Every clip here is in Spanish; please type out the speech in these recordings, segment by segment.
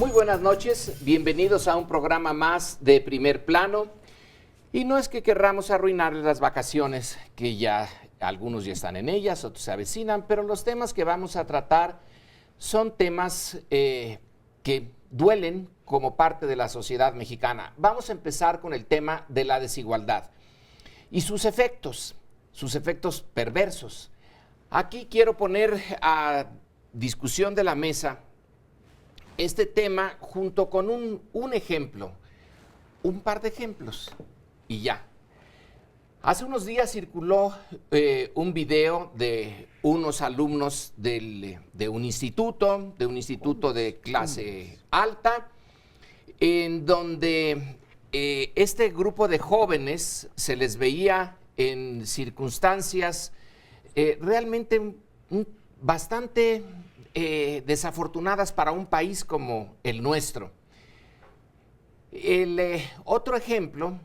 Muy buenas noches, bienvenidos a un programa más de Primer Plano. Y no es que querramos arruinarles las vacaciones, que ya algunos ya están en ellas, otros se avecinan, pero los temas que vamos a tratar son temas que duelen como parte de la sociedad mexicana. Vamos a empezar con el tema de la desigualdad y sus efectos perversos. Aquí quiero poner a discusión de la mesa este tema junto con un ejemplo, un par de ejemplos y ya. Hace unos días circuló un video de unos alumnos de un instituto de clase alta, en donde este grupo de jóvenes se les veía en circunstancias realmente bastante desafortunadas para un país como el nuestro. El otro ejemplo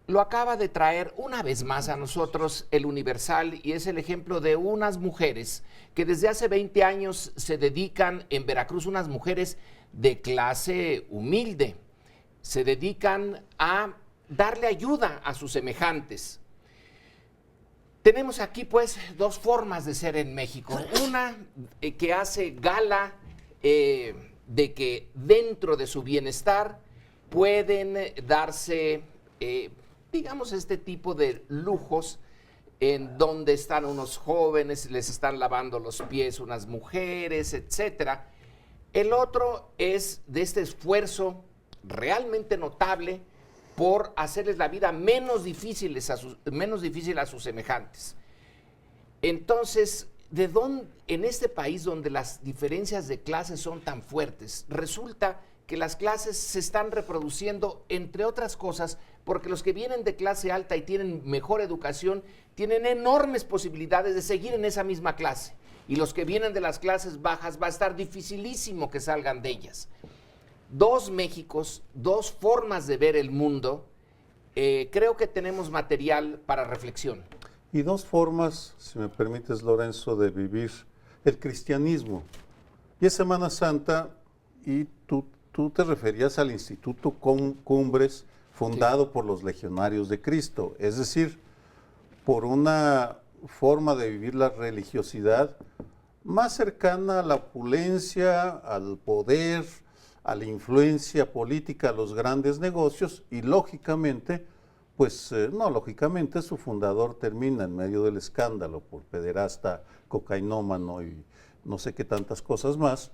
lo acaba de traer una vez más a nosotros el Universal, y es el ejemplo de unas mujeres que desde hace 20 años se dedican en Veracruz, unas mujeres de clase humilde, se dedican a darle ayuda a sus semejantes. Tenemos aquí pues dos formas de ser en México. Una que hace gala de que dentro de su bienestar pueden darse digamos, este tipo de lujos en donde están unos jóvenes, les están lavando los pies unas mujeres, etcétera. El otro es de este esfuerzo realmente notable por hacerles la vida menos difícil a sus semejantes. Entonces, en este país donde las diferencias de clases son tan fuertes, resulta que las clases se están reproduciendo, entre otras cosas, porque los que vienen de clase alta y tienen mejor educación, tienen enormes posibilidades de seguir en esa misma clase. Y los que vienen de las clases bajas, va a estar dificilísimo que salgan de ellas. Dos Méxicos, dos formas de ver el mundo. Creo que tenemos material para reflexión. Y dos formas, si me permites, Lorenzo, de vivir el cristianismo. Y es Semana Santa, y tú te referías al Instituto Cumbres, fundado por los legionarios de Cristo, es decir, por una forma de vivir la religiosidad más cercana a la opulencia, al poder, a la influencia política, a los grandes negocios, y lógicamente, lógicamente su fundador termina en medio del escándalo por pederasta, cocainómano y no sé qué tantas cosas más.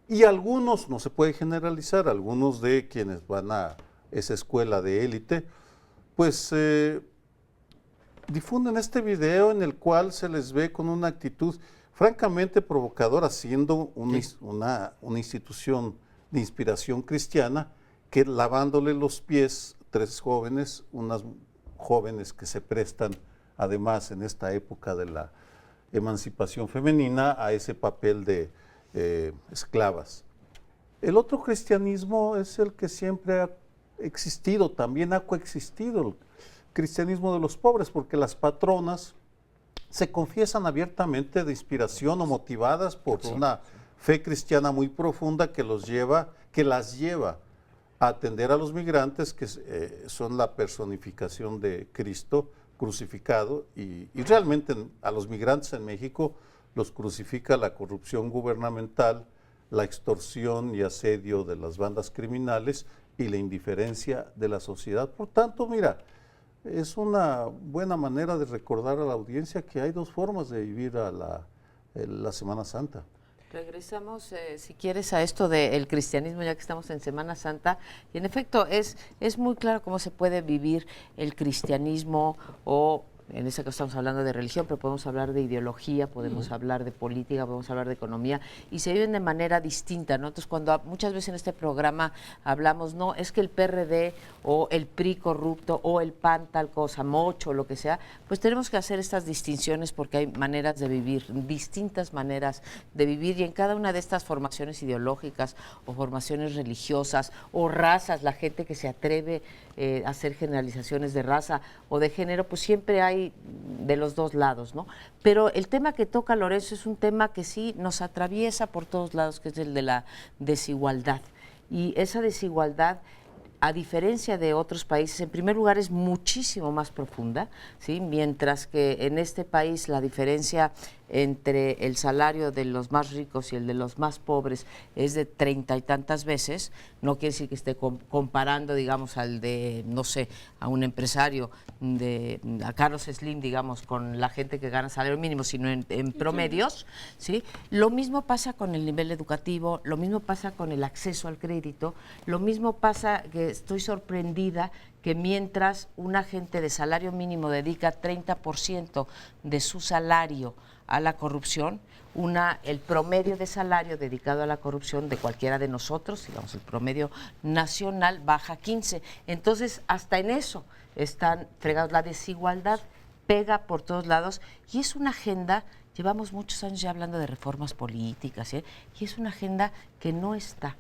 Y algunos, no se puede generalizar, algunos de quienes van a esa escuela de élite, pues difunden este video en el cual se les ve con una actitud francamente provocadora, siendo una institución de inspiración cristiana, que lavándole los pies tres jóvenes, unas jóvenes que se prestan además en esta época de la emancipación femenina a ese papel de esclavas. El otro cristianismo es el que siempre ha existido, también ha coexistido, el cristianismo de los pobres, porque las patronas se confiesan abiertamente de inspiración o motivadas por una fe cristiana muy profunda que las lleva a atender a los migrantes, que son la personificación de Cristo crucificado, y realmente a los migrantes en México los crucifica la corrupción gubernamental, la extorsión y asedio de las bandas criminales y la indiferencia de la sociedad. Por tanto, mira, es una buena manera de recordar a la audiencia que hay dos formas de vivir a la Semana Santa. Regresamos, si quieres, a esto del cristianismo, ya que estamos en Semana Santa, y en efecto es muy claro cómo se puede vivir el cristianismo, o en este caso estamos hablando de religión, pero podemos hablar de ideología, podemos hablar de política, podemos hablar de economía, y se viven de manera distinta, ¿no? Entonces, cuando muchas veces en este programa hablamos, no, es que el PRD o el PRI corrupto o el PAN tal cosa, Mocho, lo que sea, pues tenemos que hacer estas distinciones porque hay maneras de vivir, distintas maneras de vivir, y en cada una de estas formaciones ideológicas o formaciones religiosas o razas, la gente que se atreve a hacer generalizaciones de raza o de género, pues siempre hay de los dos lados, ¿no? Pero el tema que toca Lorenzo es un tema que sí nos atraviesa por todos lados, que es el de la desigualdad. Y esa desigualdad, a diferencia de otros países, en primer lugar es muchísimo más profunda, ¿sí? Mientras que en este país la diferencia entre el salario de los más ricos y el de los más pobres es de 30 y tantas veces, no quiere decir que esté comparando, digamos, al de, no sé, a un empresario, a Carlos Slim, digamos, con la gente que gana salario mínimo, sino en promedios, ¿sí? Lo mismo pasa con el nivel educativo, lo mismo pasa con el acceso al crédito, lo mismo pasa, que estoy sorprendida que mientras una gente de salario mínimo dedica 30% de su salario a la corrupción, el promedio de salario dedicado a la corrupción de cualquiera de nosotros, digamos el promedio nacional, baja 15. Entonces, hasta en eso están fregados. La desigualdad pega por todos lados y es una agenda, llevamos muchos años ya hablando de reformas políticas, y es una agenda que no está,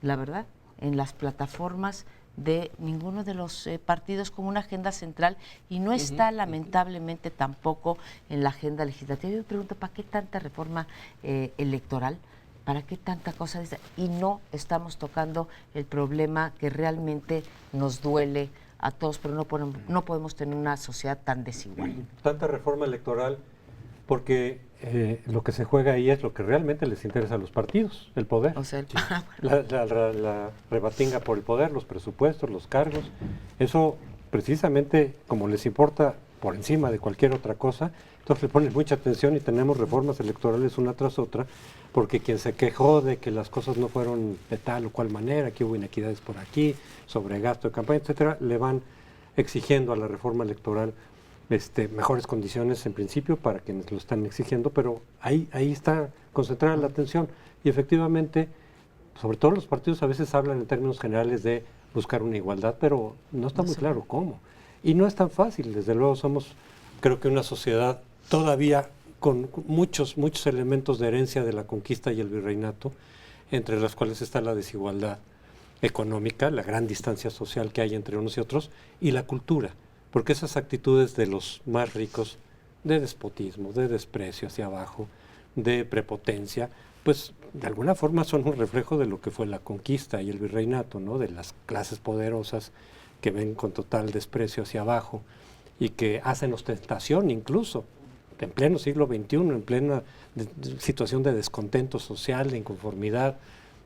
la verdad, en las plataformas de ninguno de los partidos como una agenda central y no está lamentablemente tampoco en la agenda legislativa. Yo me pregunto, ¿para qué tanta reforma electoral? ¿Para qué tanta cosa de esta? Y no estamos tocando el problema que realmente nos duele a todos, pero no podemos tener una sociedad tan desigual. Tanta reforma electoral porque lo que se juega ahí es lo que realmente les interesa a los partidos, el poder. O sea, La rebatinga por el poder, los presupuestos, los cargos. Eso precisamente como les importa por encima de cualquier otra cosa, entonces le ponen mucha atención y tenemos reformas electorales una tras otra, porque quien se quejó de que las cosas no fueron de tal o cual manera, que hubo inequidades por aquí, sobregasto de campaña, etcétera, le van exigiendo a la reforma electoral mejores condiciones en principio para quienes lo están exigiendo, pero ahí está concentrada la atención y efectivamente, sobre todo los partidos a veces hablan en términos generales de buscar una igualdad, pero no está muy claro cómo. Y no es tan fácil, desde luego somos, creo que una sociedad todavía con muchos elementos de herencia de la conquista y el virreinato, entre los cuales está la desigualdad económica, la gran distancia social que hay entre unos y otros, y la cultura. Porque esas actitudes de los más ricos, de despotismo, de desprecio hacia abajo, de prepotencia, pues de alguna forma son un reflejo de lo que fue la conquista y el virreinato, ¿no? De las clases poderosas que ven con total desprecio hacia abajo y que hacen ostentación incluso, en pleno siglo XXI, en plena situación de descontento social, de inconformidad,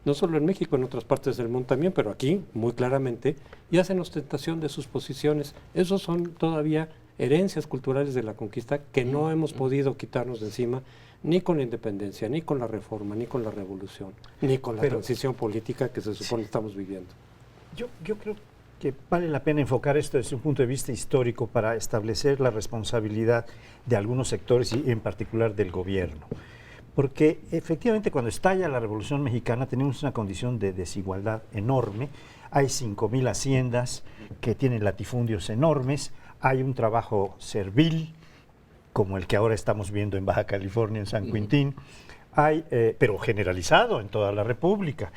no solo en México, en otras partes del mundo también, pero aquí muy claramente, y hacen ostentación de sus posiciones. Esos son todavía herencias culturales de la conquista que no hemos podido quitarnos de encima, ni con la independencia, ni con la reforma, ni con la revolución, ni con la transición política que se supone estamos viviendo. Yo creo que vale la pena enfocar esto desde un punto de vista histórico para establecer la responsabilidad de algunos sectores y en particular del gobierno. Porque efectivamente cuando estalla la Revolución Mexicana tenemos una condición de desigualdad enorme, hay 5,000 haciendas que tienen latifundios enormes, hay un trabajo servil, como el que ahora estamos viendo en Baja California, en San Quintín, pero generalizado en toda la República.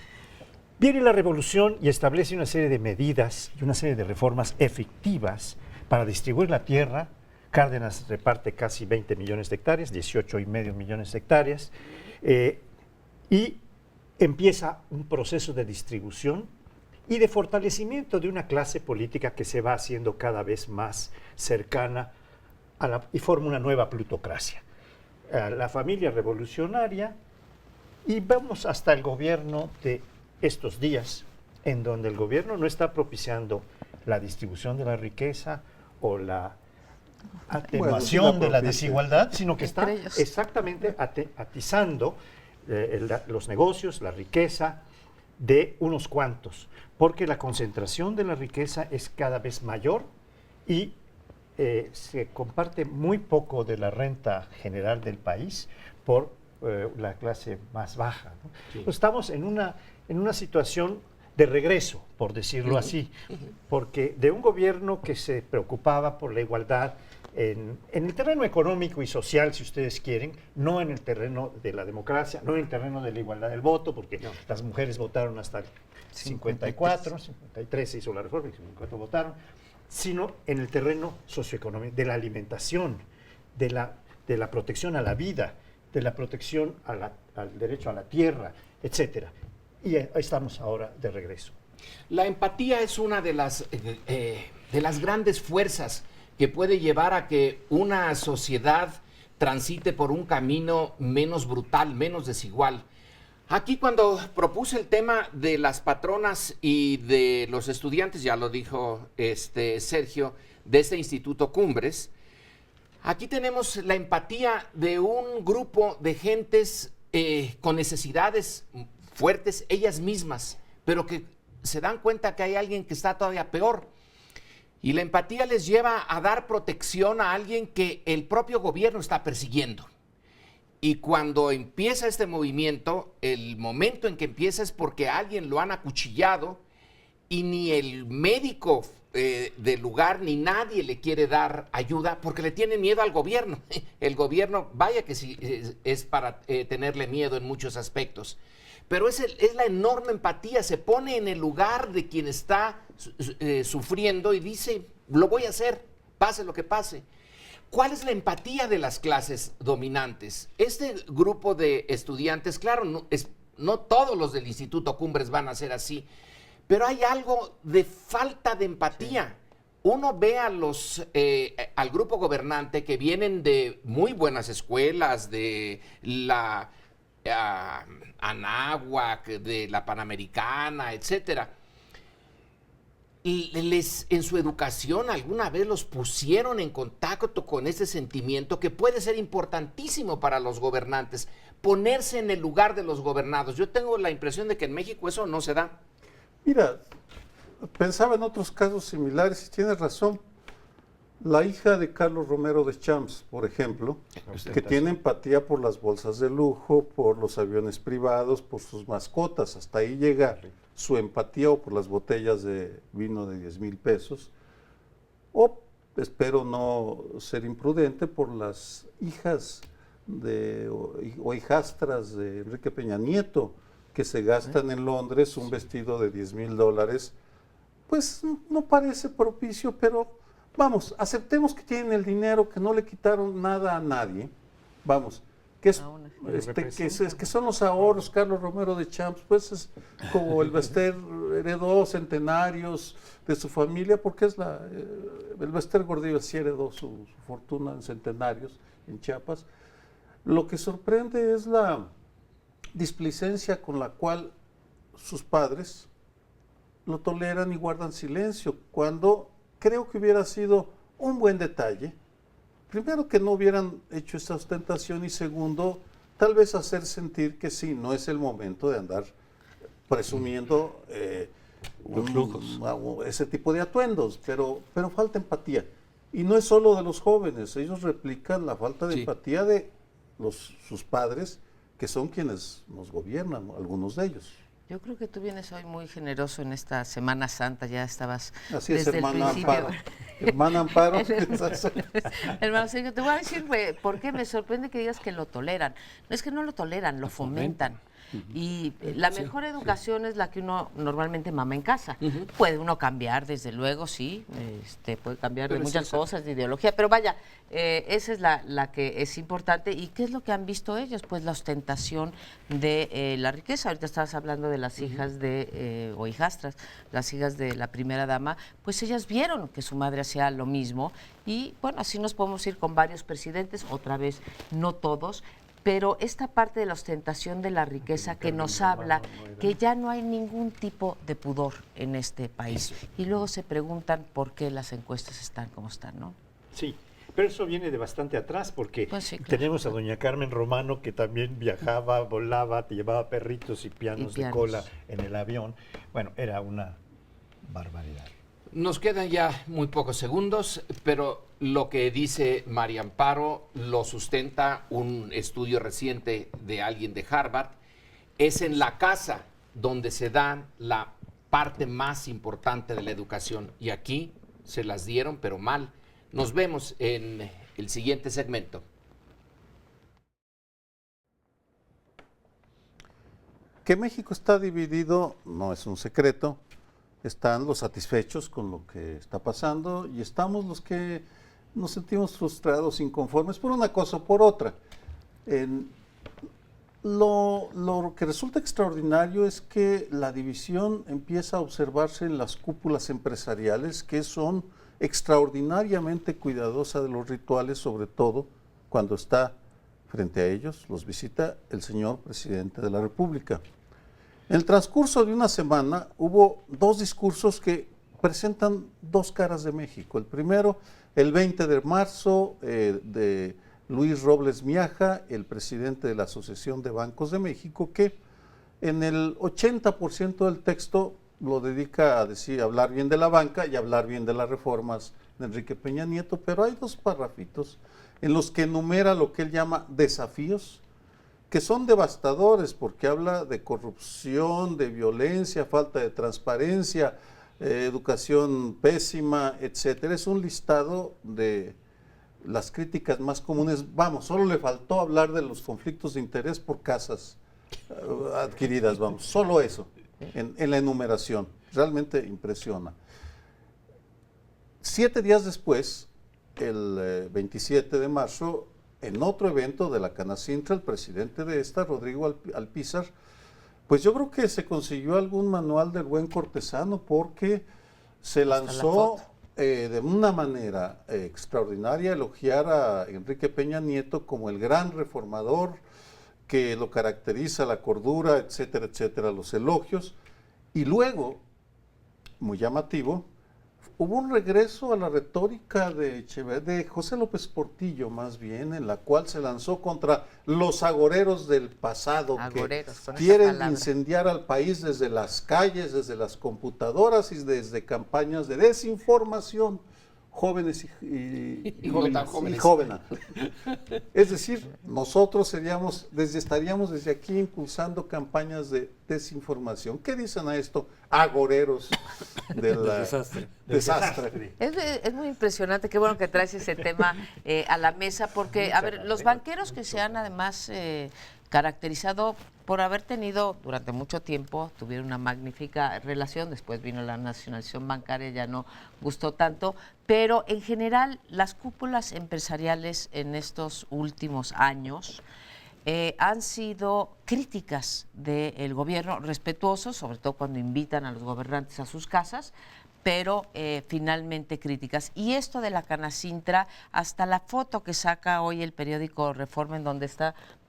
Viene la Revolución y establece una serie de medidas y una serie de reformas efectivas para distribuir la tierra. Cárdenas reparte casi 20 millones de hectáreas, 18,5 millones de hectáreas, y empieza un proceso de distribución y de fortalecimiento de una clase política que se va haciendo cada vez más cercana y forma una nueva plutocracia. La familia revolucionaria, y vamos hasta el gobierno de estos días, en donde el gobierno no está propiciando la distribución de la riqueza o la atenuación de la desigualdad, sino que está exactamente atizando los negocios, la riqueza de unos cuantos, porque la concentración de la riqueza es cada vez mayor y se comparte muy poco de la renta general del país por la clase más baja, ¿no? Sí. Pues estamos en una situación de regreso, por decirlo así, porque de un gobierno que se preocupaba por la igualdad en el terreno económico y social, si ustedes quieren, no en el terreno de la democracia, no en el terreno de la igualdad del voto, porque las mujeres votaron hasta el 53 se hizo la reforma, y 54 votaron, sino en el terreno socioeconómico, de la alimentación, de la protección a la vida, de la protección al derecho a la tierra, etcétera. y estamos ahora de regreso. La empatía es una de las grandes fuerzas que puede llevar a que una sociedad transite por un camino menos brutal, menos desigual. Aquí cuando propuse el tema de las patronas y de los estudiantes, ya lo dijo Sergio, de este Instituto Cumbres, aquí tenemos la empatía de un grupo de gentes con necesidades fuertes ellas mismas, pero que se dan cuenta que hay alguien que está todavía peor. Y la empatía les lleva a dar protección a alguien que el propio gobierno está persiguiendo. Y cuando empieza este movimiento, el momento en que empieza es porque a alguien lo han acuchillado y ni el médico del lugar ni nadie le quiere dar ayuda porque le tiene miedo al gobierno. El gobierno, vaya que sí, es para tenerle miedo en muchos aspectos. Pero es la enorme empatía, se pone en el lugar de quien está sufriendo y dice, lo voy a hacer, pase lo que pase. ¿Cuál es la empatía de las clases dominantes? Este grupo de estudiantes, claro, no todos los del Instituto Cumbres van a ser así, pero hay algo de falta de empatía. Sí. Uno ve a al grupo gobernante que vienen de muy buenas escuelas, de la Anáhuac, de la Panamericana, etcétera. En su educación alguna vez los pusieron en contacto con ese sentimiento que puede ser importantísimo para los gobernantes, ponerse en el lugar de los gobernados. Yo tengo la impresión de que en México eso no se da. Mira, pensaba en otros casos similares y tienes razón. La hija de Carlos Romero de Champs, por ejemplo, que tiene empatía por las bolsas de lujo, por los aviones privados, por sus mascotas, hasta ahí llega su empatía, o por las botellas de vino de 10,000 pesos, o espero no ser imprudente, por las hijas o hijastras de Enrique Peña Nieto, que se gastan en Londres un vestido de $10,000, pues no parece propicio, pero vamos, aceptemos que tienen el dinero, que no le quitaron nada a nadie, vamos, que son los ahorros. Carlos Romero de Champs, pues es como el Bester heredó centenarios de su familia, porque el Bester Gordillo sí heredó su fortuna en centenarios en Chiapas. Lo que sorprende es la displicencia con la cual sus padres lo toleran y guardan silencio, cuando creo que hubiera sido un buen detalle. Primero, que no hubieran hecho esta ostentación, y segundo, tal vez hacer sentir que sí, no es el momento de andar presumiendo ese tipo de atuendos, pero falta empatía. Y no es solo de los jóvenes, ellos replican la falta de empatía de sus padres, que son quienes nos gobiernan, algunos de ellos. Yo creo que tú vienes hoy muy generoso en esta Semana Santa, ya estabas así es, desde hermana el principio. Amparo. Hermana Amparo. Hermano Sergio, te voy a decir por qué me sorprende que digas que lo toleran. No es que no lo toleran, lo fomentan. Y la mejor educación es la que uno normalmente mama en casa. Puede uno cambiar, desde luego, sí, puede cambiar de muchas cosas, de ideología, pero vaya, esa es la que es importante. ¿Y qué es lo que han visto ellos? Pues la ostentación de la riqueza. Ahorita estabas hablando de las hijas o hijastras, las hijas de la primera dama, pues ellas vieron que su madre hacía lo mismo, y bueno, así nos podemos ir con varios presidentes, otra vez, no todos. Pero esta parte de la ostentación de la riqueza que nos habla que ya no hay ningún tipo de pudor en este país. Y luego se preguntan por qué las encuestas están como están, ¿no? Sí, pero eso viene de bastante atrás, porque pues sí, claro, tenemos a doña Carmen Romano, que también viajaba, volaba, te llevaba perritos y pianos de cola en el avión. Bueno, era una barbaridad. Nos quedan ya muy pocos segundos, pero lo que dice María Amparo lo sustenta un estudio reciente de alguien de Harvard. Es en la casa donde se da la parte más importante de la educación, y aquí se las dieron, pero mal. Nos vemos en el siguiente segmento. Que México está dividido no es un secreto. Están los satisfechos con lo que está pasando, y estamos los que nos sentimos frustrados, inconformes por una cosa o por otra. Lo que resulta extraordinario es que la división empieza a observarse en las cúpulas empresariales, que son extraordinariamente cuidadosas de los rituales, sobre todo cuando está frente a ellos, los visita el señor presidente de la República. En el transcurso de una semana hubo dos discursos que presentan dos caras de México. El primero, el 20 de marzo, de Luis Robles Miaja, el presidente de la Asociación de Bancos de México, que en el 80% del texto lo dedica a hablar bien de la banca y hablar bien de las reformas de Enrique Peña Nieto, pero hay dos párrafitos en los que enumera lo que él llama desafíos, que son devastadores porque habla de corrupción, de violencia, falta de transparencia, educación pésima, etcétera. Es un listado de las críticas más comunes. Vamos, solo le faltó hablar de los conflictos de interés por casas adquiridas, vamos, solo eso, en la enumeración. Realmente impresiona. 7 días después, el 27 de marzo, en otro evento de la Canacintra, el presidente de esta, Rodrigo Alpizar, pues yo creo que se consiguió algún manual del buen cortesano, porque se lanzó de una manera extraordinaria a elogiar a Enrique Peña Nieto como el gran reformador, que lo caracteriza la cordura, etcétera, etcétera, los elogios. Y luego, muy llamativo, hubo un regreso a la retórica de José López Portillo, más bien, en la cual se lanzó contra los agoreros del pasado, Agoreros, que con esa quieren palabra. incendiar al país desde las calles, desde las computadoras y desde campañas de desinformación, jóvenes Y no tan jóvenes. jóvenes. Es decir, nosotros estaríamos desde aquí impulsando campañas de desinformación. ¿Qué dicen a esto? Agoreros del desastre. Es muy impresionante, qué bueno que traes ese tema a la mesa, porque, a ver, los banqueros que se han además caracterizado por haber tenido durante mucho tiempo, tuvieron una magnífica relación, después vino la nacionalización bancaria, ya no gustó tanto, pero en general las cúpulas empresariales en estos últimos años han sido críticas del gobierno, respetuosos, sobre todo cuando invitan a los gobernantes a sus casas, pero finalmente críticas. Y esto de la Canacintra, hasta la foto que saca hoy el periódico Reforma, en donde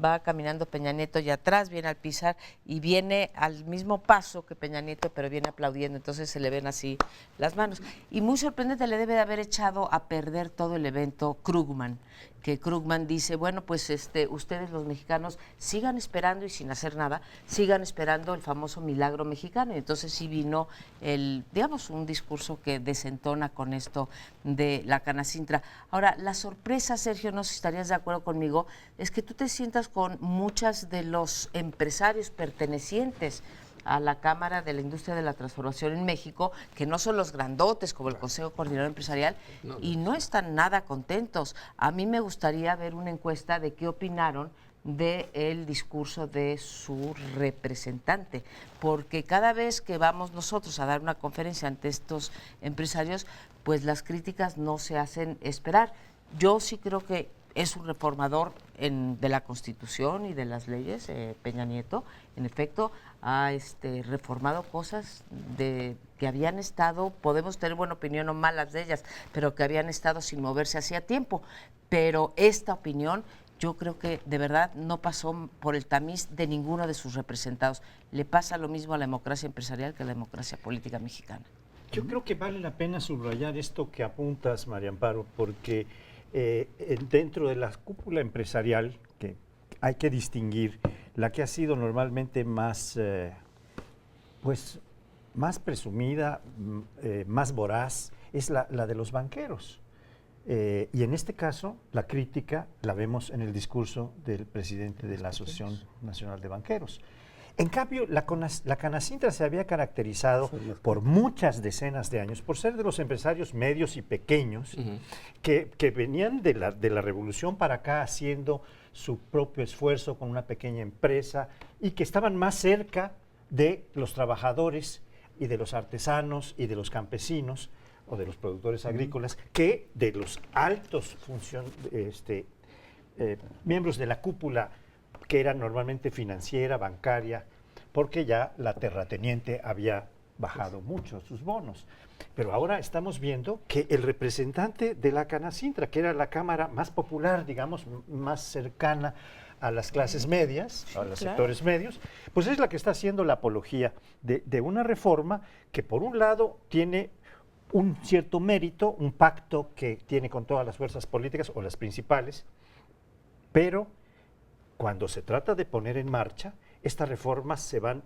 va caminando Peña Nieto y atrás viene Alpizar y viene al mismo paso que Peña Nieto, pero viene aplaudiendo, entonces se le ven así las manos. Y muy sorprendente, le debe de haber echado a perder todo el evento Krugman, que Krugman dice, bueno, pues ustedes los mexicanos sigan esperando y sin hacer nada, sigan esperando el famoso milagro mexicano. Y entonces sí vino un discurso que desentona con esto de la Canacintra. Ahora, la sorpresa, Sergio, no sé si estarías de acuerdo conmigo, es que tú te sientas con muchos de los empresarios pertenecientes a la Cámara de la Industria de la Transformación en México, que no son los grandotes como el Consejo Coordinador Empresarial, y no están nada contentos. A mí me gustaría ver una encuesta de qué opinaron del discurso de su representante, porque cada vez que vamos nosotros a dar una conferencia ante estos empresarios, pues las críticas no se hacen esperar. Yo sí creo que es un reformador de la Constitución y de las leyes, Peña Nieto. En efecto, ha reformado cosas que habían estado, podemos tener buena opinión o malas de ellas, pero que habían estado sin moverse hacía tiempo. Pero esta opinión, yo creo que de verdad no pasó por el tamiz de ninguno de sus representados. Le pasa lo mismo a la democracia empresarial que a la democracia política mexicana. Yo creo que vale la pena subrayar esto que apuntas, María Amparo, porque dentro de la cúpula empresarial, que hay que distinguir la que ha sido normalmente más presumida, más voraz, es la de los banqueros. Y en este caso, la crítica la vemos en el discurso del presidente de la Asociación Nacional de Banqueros. En cambio, la Canacintra se había caracterizado por muchas decenas de años por ser de los empresarios medios y pequeños que venían de la revolución para acá haciendo su propio esfuerzo con una pequeña empresa y que estaban más cerca de los trabajadores y de los artesanos y de los campesinos o de los productores agrícolas que de los altos miembros de la cúpula que era normalmente financiera, bancaria, porque ya la terrateniente había bajado mucho sus bonos. Pero ahora estamos viendo que el representante de la Canacintra, que era la cámara más popular, digamos, más cercana a las clases medias, a los sectores medios, pues es la que está haciendo la apología de una reforma que por un lado tiene un cierto mérito, un pacto que tiene con todas las fuerzas políticas o las principales, pero cuando se trata de poner en marcha, estas reformas se van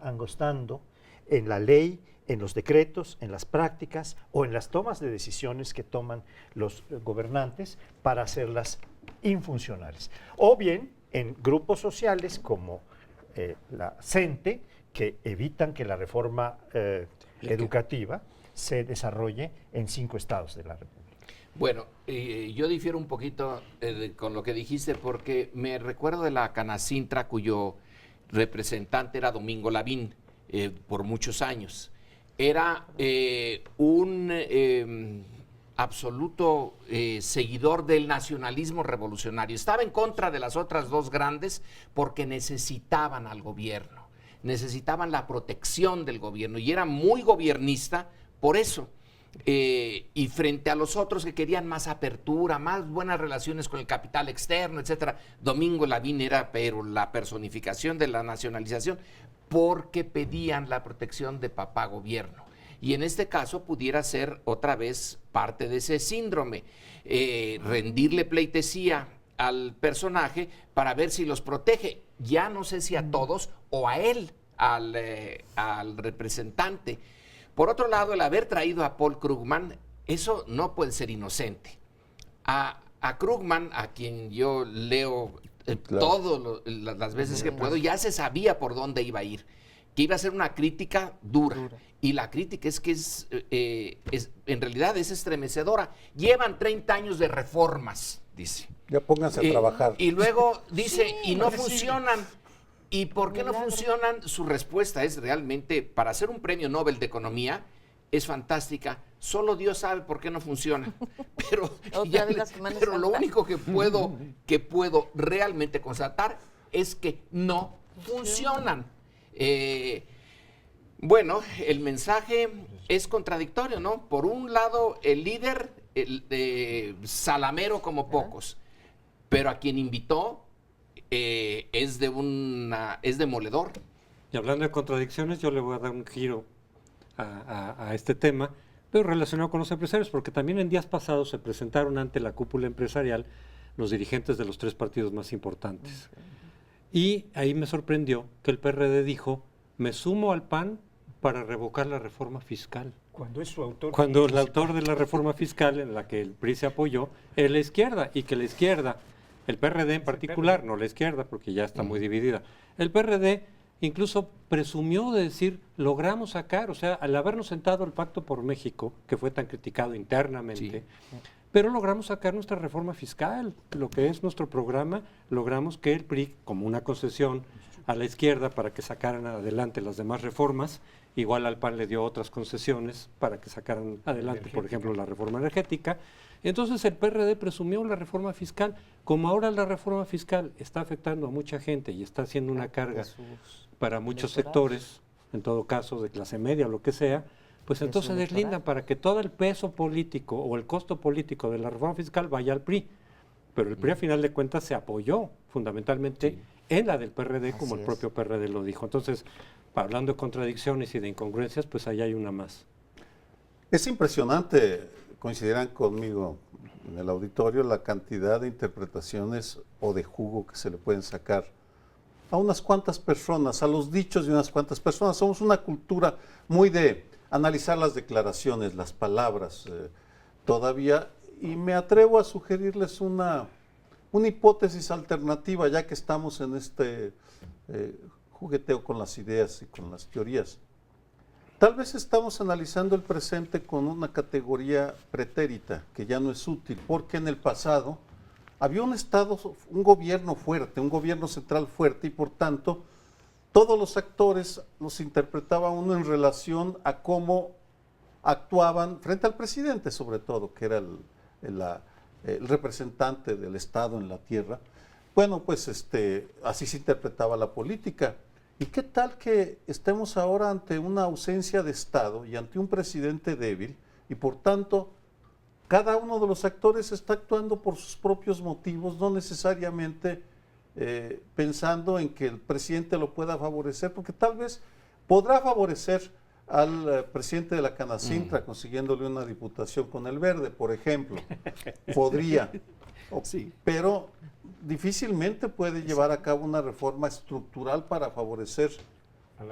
angostando en la ley, en los decretos, en las prácticas o en las tomas de decisiones que toman los gobernantes para hacerlas infuncionales. O bien en grupos sociales como la CENTE, que evitan que la reforma educativa se desarrolle en 5 estados de la República. Bueno, yo difiero un poquito con lo que dijiste porque me recuerdo de la Canacintra cuyo representante era Domingo Lavín por muchos años. Era un absoluto seguidor del nacionalismo revolucionario. Estaba en contra de las otras dos grandes porque necesitaban al gobierno, necesitaban la protección del gobierno y era muy gobernista por eso. Y frente a los otros que querían más apertura, más buenas relaciones con el capital externo, etcétera, Domingo Lavín era pero la personificación de la nacionalización porque pedían la protección de papá gobierno. Y en este caso pudiera ser otra vez parte de ese síndrome, rendirle pleitesía al personaje para ver si los protege, ya no sé si a todos o a él, al representante. Por otro lado, el haber traído a Paul Krugman, eso no puede ser inocente. A Krugman, a quien yo leo todas las veces que puedo, ya se sabía por dónde iba a ir, que iba a ser una crítica dura. Y la crítica es que en realidad es estremecedora. Llevan 30 años de reformas, dice. Ya pónganse a trabajar. Y luego dice, y no funcionan. ¿Y por qué no funcionan? Su respuesta es realmente, para hacer un premio Nobel de Economía, es fantástica. Solo Dios sabe por qué no funciona. Pero lo único que puedo realmente constatar es que no funcionan. Bueno, el mensaje es contradictorio, ¿no? Por un lado, el líder, salamero como pocos, pero a quien invitó es demoledor. Y hablando de contradicciones, yo le voy a dar un giro a este tema, pero relacionado con los empresarios, porque también en días pasados se presentaron ante la cúpula empresarial los dirigentes de los 3 partidos más importantes. Y ahí me sorprendió que el PRD dijo, me sumo al PAN para revocar la reforma fiscal. Cuando es su autor. Cuando el autor de la reforma fiscal en la que el PRI se apoyó es la izquierda, y que la izquierda, el PRD en particular, no la izquierda porque ya está muy dividida, el PRD incluso presumió de decir, logramos sacar, o sea, al habernos sentado el Pacto por México, que fue tan criticado internamente, pero logramos sacar nuestra reforma fiscal, lo que es nuestro programa, logramos que el PRI, como una concesión a la izquierda para que sacaran adelante las demás reformas, igual al PAN le dio otras concesiones para que sacaran adelante, por ejemplo, la reforma energética. Entonces el PRD presumió la reforma fiscal. Como ahora la reforma fiscal está afectando a mucha gente y está haciendo una carga para muchos sectores, en todo caso de clase media o lo que sea, pues entonces deslindan para que todo el peso político o el costo político de la reforma fiscal vaya al PRI. Pero el PRI a final de cuentas se apoyó fundamentalmente en la del PRD, como el propio PRD lo dijo. Entonces, hablando de contradicciones y de incongruencias, pues ahí hay una más. Es impresionante, coincidirán conmigo en el auditorio, la cantidad de interpretaciones o de jugo que se le pueden sacar a unas cuantas personas, a los dichos de unas cuantas personas. Somos una cultura muy de analizar las declaraciones, las palabras todavía, y me atrevo a sugerirles una hipótesis alternativa, ya que estamos en este jugueteo con las ideas y con las teorías. Tal vez estamos analizando el presente con una categoría pretérita, que ya no es útil, porque en el pasado había un Estado, un gobierno fuerte, un gobierno central fuerte, y por tanto todos los actores los interpretaba uno en relación a cómo actuaban frente al presidente, sobre todo, que era el representante del Estado en la tierra. Bueno, pues así se interpretaba la política. ¿Y qué tal que estemos ahora ante una ausencia de Estado y ante un presidente débil y por tanto cada uno de los actores está actuando por sus propios motivos, no necesariamente pensando en que el presidente lo pueda favorecer, porque tal vez podrá favorecer al presidente de la Canacintra consiguiéndole una diputación con el Verde, por ejemplo. Podría. Sí. Pero difícilmente puede llevar a cabo una reforma estructural para favorecer A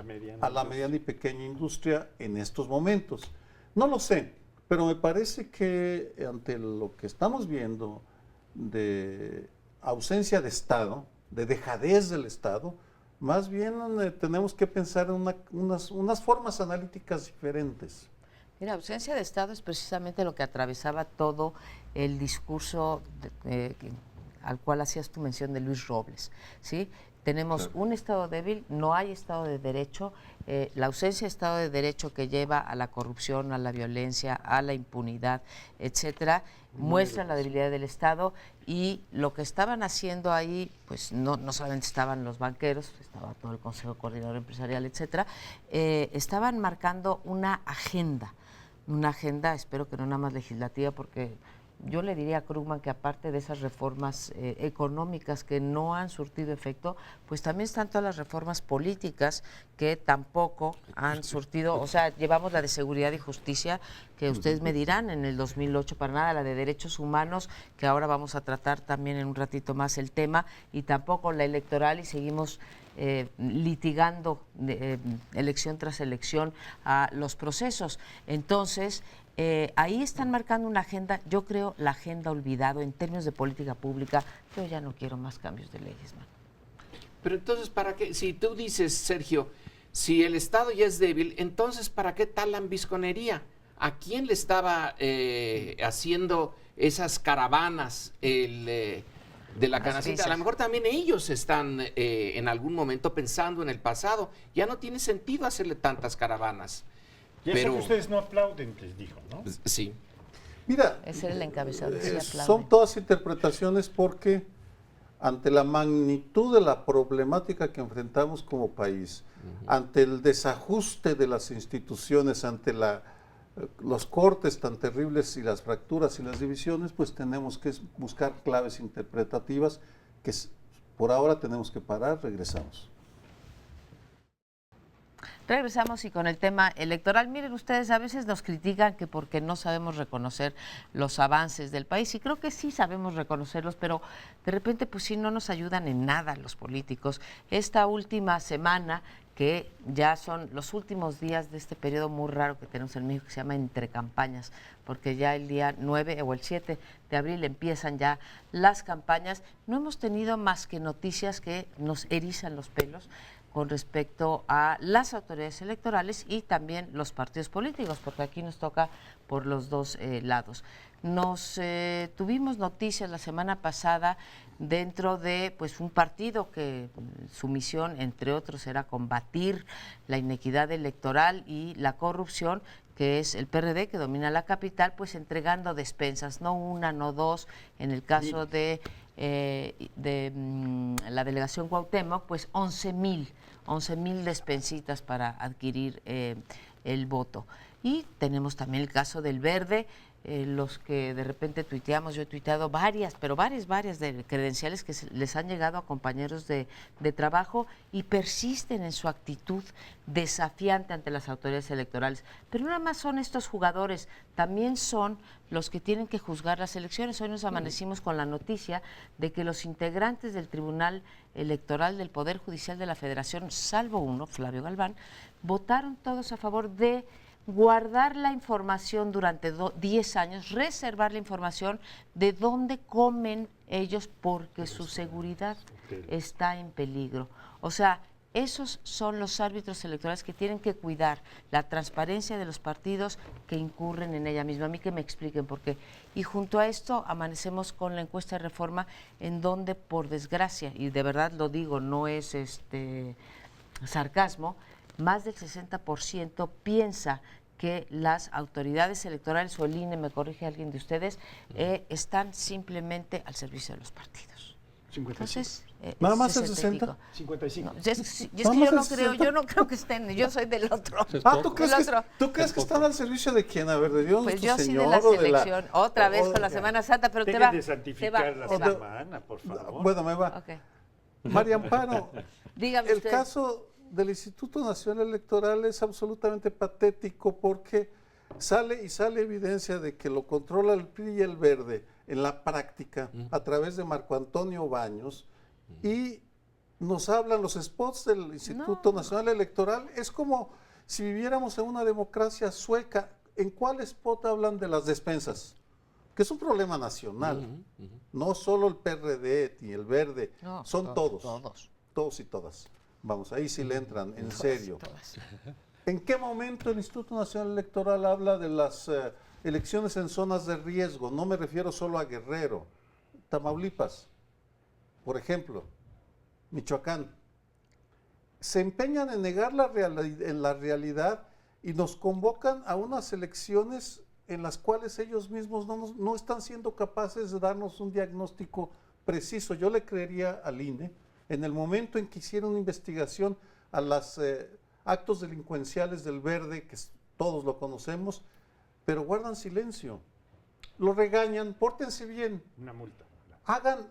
la mediana y pequeña industria en estos momentos. No lo sé, pero me parece que ante lo que estamos viendo de ausencia de Estado, de dejadez del Estado, más bien tenemos que pensar en unas formas analíticas diferentes. Mira, ausencia de Estado es precisamente lo que atravesaba todo el discurso al cual hacías tu mención de Luis Robles, ¿sí? Tenemos un Estado débil, no hay Estado de Derecho, la ausencia de Estado de Derecho que lleva a la corrupción, a la violencia, a la impunidad, etcétera, muestra la debilidad del Estado y lo que estaban haciendo ahí, pues no solamente estaban los banqueros, estaba todo el Consejo Coordinador Empresarial, etcétera, estaban marcando una agenda, espero que no nada más legislativa, porque yo le diría a Krugman que aparte de esas reformas económicas que no han surtido efecto, pues también están todas las reformas políticas que tampoco han surtido, o sea, llevamos la de seguridad y justicia, que ustedes me dirán en el 2008 para nada, la de derechos humanos, que ahora vamos a tratar también en un ratito más el tema, y tampoco la electoral, y seguimos litigando elección tras elección a los procesos. Entonces, ahí están marcando una agenda, yo creo la agenda olvidado en términos de política pública. Yo ya no quiero más cambios de leyes, man. Pero entonces, ¿para qué? Si tú dices, Sergio, si el Estado ya es débil, entonces, ¿para qué tal lambisconería? ¿A quién le estaba haciendo esas caravanas de la Canacintra? A lo mejor también ellos están en algún momento pensando en el pasado. Ya no tiene sentido hacerle tantas caravanas. Y eso que ustedes no aplauden, les dijo, ¿no? Sí. Mira, Ese era el encabezado, sí aplauden. son todas interpretaciones porque ante la magnitud de la problemática que enfrentamos como país, ante el desajuste de las instituciones, ante los cortes tan terribles y las fracturas y las divisiones, pues tenemos que buscar claves interpretativas que por ahora tenemos que parar. Regresamos. Regresamos y con el tema electoral. Miren ustedes, a veces nos critican que porque no sabemos reconocer los avances del país, y creo que sí sabemos reconocerlos, pero de repente pues sí no nos ayudan en nada los políticos. Esta última semana, que ya son los últimos días de este periodo muy raro que tenemos en México, que se llama entre campañas, porque ya el día 9 o el 7 de abril empiezan ya las campañas, no hemos tenido más que noticias que nos erizan los pelos con respecto a las autoridades electorales y también los partidos políticos, porque aquí nos toca por los dos lados. Tuvimos noticias la semana pasada dentro de pues un partido que su misión, entre otros, era combatir la inequidad electoral y la corrupción, que es el PRD, que domina la capital, pues entregando despensas, no una, no dos, en el caso de la delegación Cuauhtémoc, pues 11,000 despensitas para adquirir el voto. Y tenemos también el caso del Verde, los que de repente tuiteamos, yo he tuiteado varias de credenciales que les han llegado a compañeros de trabajo y persisten en su actitud desafiante ante las autoridades electorales. Pero no nada más son estos jugadores, también son los que tienen que juzgar las elecciones. Hoy nos amanecimos con la noticia de que los integrantes del Tribunal Electoral del Poder Judicial de la Federación, salvo uno, Flavio Galván, votaron todos a favor de guardar la información durante 10 años, reservar la información de dónde comen ellos porque su seguridad está en peligro. O sea, esos son los árbitros electorales que tienen que cuidar la transparencia de los partidos que incurren en ella misma. A mí que me expliquen por qué. Y junto a esto amanecemos con la encuesta de Reforma, en donde, por desgracia, y de verdad lo digo, no es sarcasmo, más del 60% piensa que las autoridades electorales o el INE, me corrige alguien de ustedes, están simplemente al servicio de los partidos. Entonces, ¿Nada más el 60 y 60? pico. 55. No, es que Vamos yo al no creo, 60. yo no creo que estén, yo soy del otro. Es Ah, poco. ¿tú crees que están al servicio de quién? A ver, de Dios Pues nuestro yo sí Señor de la o de la... selección, otra vez o- con la Semana Santa, pero te Dejen va. de te va, santificar la te va. semana, por favor. Bueno, me va. Ok. María Amparo, Dígame el usted. caso del Instituto Nacional Electoral es absolutamente patético porque sale evidencia de que lo controla el PRI y el Verde en la práctica a través de Marco Antonio Baños y nos hablan los spots del Instituto Nacional Electoral. Es como si viviéramos en una democracia sueca. ¿En cuál spot hablan de las despensas? Que es un problema nacional. No solo el PRD ni el Verde, No, son todos, todos. todos. Todos y todas. Vamos, ahí sí le entran, en serio. Todas. ¿En qué momento el Instituto Nacional Electoral habla de las elecciones en zonas de riesgo? No me refiero solo a Guerrero, Tamaulipas, por ejemplo, Michoacán. Se empeñan en negar la realidad y nos convocan a unas elecciones en las cuales ellos mismos no están siendo capaces de darnos un diagnóstico preciso. Yo le creería al INE en el momento en que hicieron una investigación a los actos delincuenciales del Verde, que todos lo conocemos, pero guardan silencio. Lo regañan, pórtense bien, Una multa.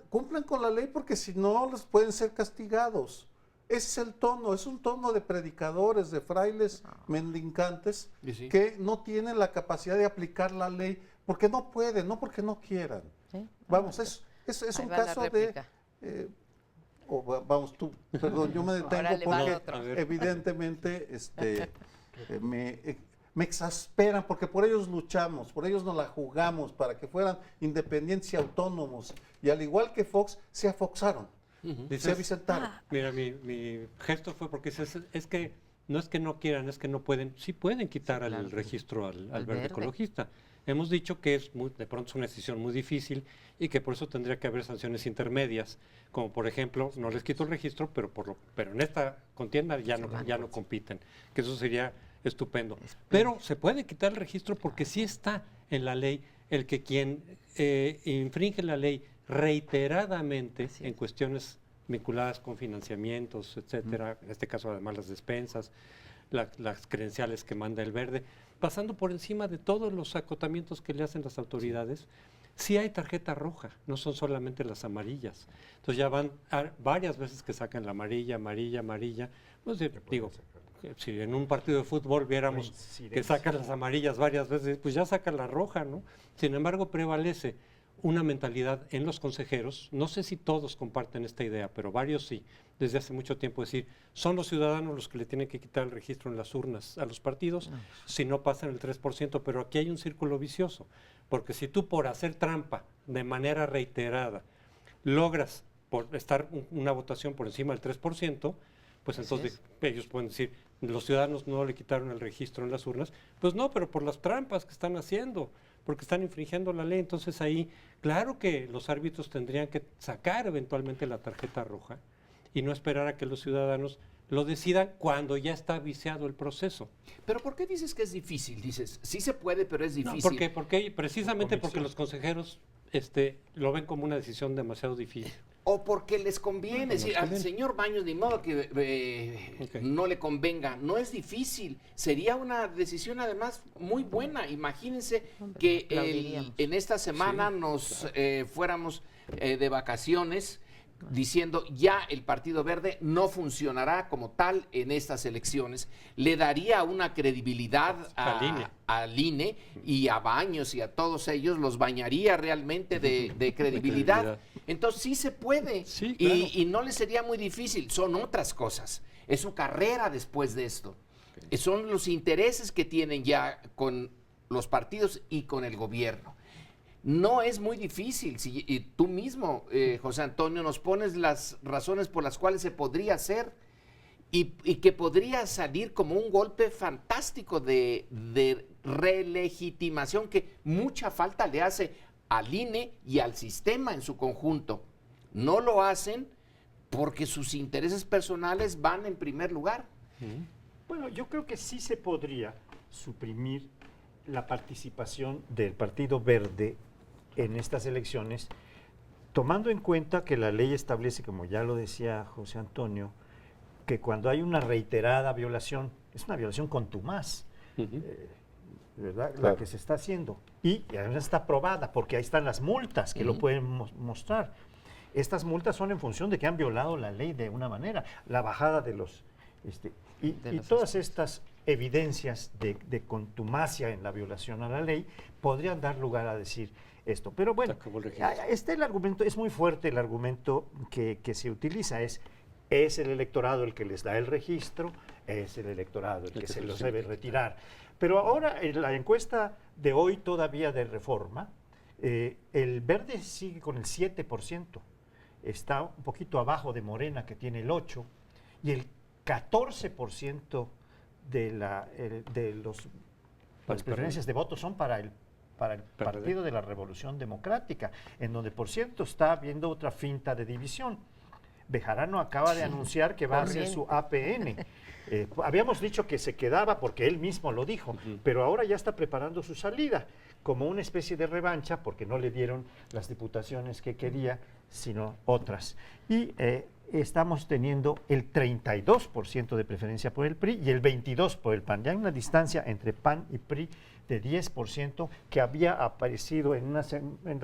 cumplan con la ley porque si no les pueden ser castigados. Ese es el tono, es un tono de predicadores, de frailes mendicantes Y sí. que no tienen la capacidad de aplicar la ley porque no pueden, no porque no quieran. ¿Sí? Vamos, es Ahí un va la caso de... réplica. vamos tú, perdón, yo me detengo Órale, va porque otro. A ver. evidentemente me exasperan porque por ellos luchamos, por ellos nos la jugamos para que fueran independientes y autónomos y al igual que Fox se afoxaron, se Dices, avicentaron. mira, mi gesto fue porque es que no quieran, es que no pueden, sí pueden quitar Sí, claro el que registro al Al verde verde. ecologista. Hemos dicho que de pronto es una decisión muy difícil y que por eso tendría que haber sanciones intermedias, como por ejemplo, no les quito el registro, pero en esta contienda ya no compiten, que eso sería estupendo. Pero se puede quitar el registro porque sí está en la ley el que quien infringe la ley reiteradamente Así en es. cuestiones vinculadas con financiamientos, etcétera, en este caso además las despensas, las credenciales que manda el Verde, pasando por encima de todos los acotamientos que le hacen las autoridades, sí hay tarjeta roja, no son solamente las amarillas. Entonces ya van varias veces que sacan la amarilla. Pues digo, si en un partido de fútbol viéramos que Coincidencia. sacan las amarillas varias veces, pues ya sacan la roja, ¿no? Sin embargo, prevalece una mentalidad en los consejeros, no sé si todos comparten esta idea, pero varios sí, desde hace mucho tiempo, decir, son los ciudadanos los que le tienen que quitar el registro en las urnas a los partidos si no pasan el 3%, pero aquí hay un círculo vicioso, porque si tú por hacer trampa de manera reiterada logras por estar una votación por encima del 3%, pues entonces ellos pueden decir, los ciudadanos no le quitaron el registro en las urnas, pues no, pero por las trampas que están haciendo, porque están infringiendo la ley, entonces ahí, claro que los árbitros tendrían que sacar eventualmente la tarjeta roja y no esperar a que los ciudadanos lo decidan cuando ya está viciado el proceso. Pero ¿por qué dices que es difícil? Dices, sí se puede, pero es No, difícil. porque precisamente porque Convicción. los consejeros lo ven como una decisión demasiado difícil. O porque les conviene, es decir, al conviene. señor Baños ni modo que Ok. no le convenga. No es difícil, sería una decisión además muy buena. Imagínense Hombre, que aplaudiríamos. en esta semana Sí, nos fuéramos de vacaciones diciendo ya el Partido Verde no funcionará como tal en estas elecciones. Le daría una credibilidad al INE y a Baños y a todos ellos, los bañaría realmente de credibilidad. Entonces sí se puede Sí, claro. y no le sería muy difícil, son otras cosas, es su carrera después de esto, son los intereses que tienen ya con los partidos y con el gobierno. No es muy difícil, y tú mismo, José Antonio, nos pones las razones por las cuales se podría hacer y que podría salir como un golpe fantástico de relegitimación que mucha falta le hace al INE y al sistema en su conjunto. No lo hacen porque sus intereses personales van en primer lugar. Bueno, yo creo que sí se podría suprimir la participación del Partido Verde en estas elecciones tomando en cuenta que la ley establece, como ya lo decía José Antonio, que cuando hay una reiterada violación, es una violación contumaz, ¿verdad? Claro. La que se está haciendo. Y además está probada, porque ahí están las multas que lo pueden mostrar. Estas multas son en función de que han violado la ley de una manera, la bajada de los... y todas estas evidencias de contumacia en la violación a la ley podrían dar lugar a decir esto. Pero bueno, el argumento, es muy fuerte el argumento que se utiliza, es el electorado el que les da el registro, es el electorado el que se los debe retirar. Pero ahora, en la encuesta de hoy todavía de Reforma, el Verde sigue con el 7%, está un poquito abajo de Morena, que tiene el 8%, y el 14% de las preferencias de votos son para el Partido de la Revolución Democrática, en donde, por cierto, está habiendo otra finta de división. Bejarano acaba de anunciar que va a hacer su APN. Habíamos dicho que se quedaba porque él mismo lo dijo, pero ahora ya está preparando su salida como una especie de revancha porque no le dieron las diputaciones que quería, sino otras. Y estamos teniendo el 32% de preferencia por el PRI y el 22% por el PAN. Ya hay una distancia entre PAN y PRI de 10% que había aparecido en la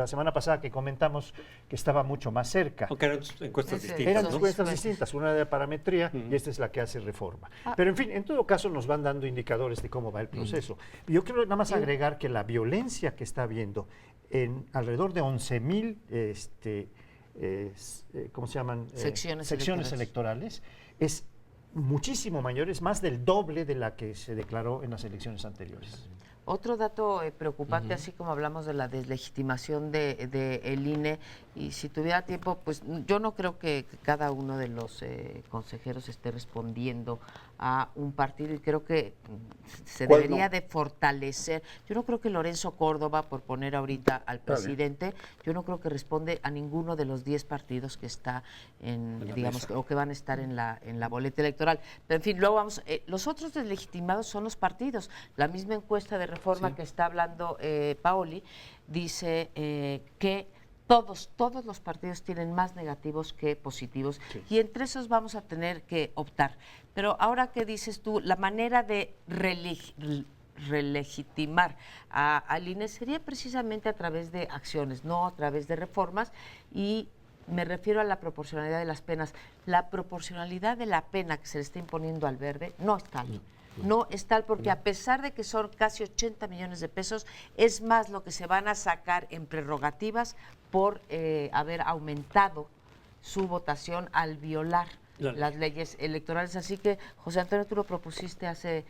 semana pasada, que comentamos que estaba mucho más cerca. Aunque eran encuestas distintas, Eran ¿no? encuestas distintas, una de parametría y esta es la que hace Reforma. Pero en fin, en todo caso nos van dando indicadores de cómo va el proceso. Yo quiero nada más agregar que la violencia que está habiendo en alrededor de 11,000 ¿cómo se llaman? Secciones electorales es muchísimo mayor, es más del doble de la que se declaró en las elecciones anteriores. Otro dato preocupante, así como hablamos de la deslegitimación de el INE, y si tuviera tiempo, pues yo no creo que cada uno de los consejeros esté respondiendo a un partido, y creo que se debería de fortalecer. Yo no creo que Lorenzo Córdoba, por poner ahorita al presidente, yo no creo que responde a ninguno de los 10 partidos que está digamos, o que van a estar en la boleta electoral. Pero en fin, luego vamos, los otros deslegitimados son los partidos. La misma encuesta de Reforma que está hablando Paoli dice que todos los partidos tienen más negativos que positivos, y entre esos vamos a tener que optar. Pero ahora, ¿qué dices tú? La manera de relegitimar al INE sería precisamente a través de acciones, no a través de reformas, y me refiero a la proporcionalidad de las penas. La proporcionalidad de la pena que se le está imponiendo al Verde no es tal. No es tal, porque a pesar de que son casi 80 millones de pesos, es más lo que se van a sacar en prerrogativas por haber aumentado su votación al violar las leyes electorales. Así que, José Antonio, tú lo propusiste hace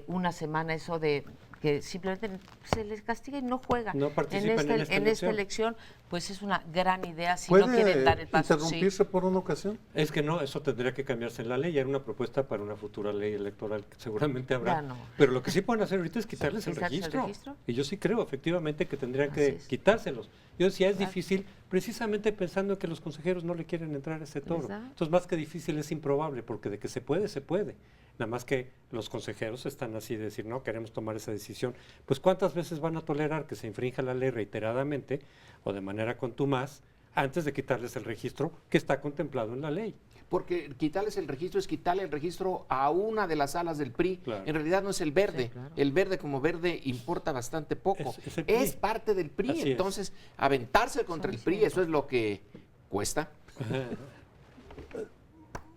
una semana, eso de que simplemente se les castiga y no juega no participan en esta elección. Pues es una gran idea si no quieren dar el paso. ¿Puede interrumpirse por una ocasión? Es que no, eso tendría que cambiarse en la ley. Era una propuesta para una futura ley electoral que seguramente habrá. Pero lo que sí pueden hacer ahorita es quitarles el registro. Y yo sí creo, efectivamente, que tendrían que quitárselos. Yo decía, es difícil, precisamente pensando que los consejeros no le quieren entrar a ese toro. Entonces, más que difícil, es improbable, porque de que se puede, se puede. Nada más que los consejeros están así de decir, no, queremos tomar esa decisión. Pues, ¿cuántas veces van a tolerar que se infrinja la ley reiteradamente o de manera contumaz antes de quitarles el registro que está contemplado en la ley? Porque quitarles el registro es quitarle el registro a una de las alas del PRI. Claro. En realidad no es el Verde. El Verde como Verde importa bastante poco. Es parte del PRI. Así entonces, aventarse contra el PRI, eso es lo que cuesta.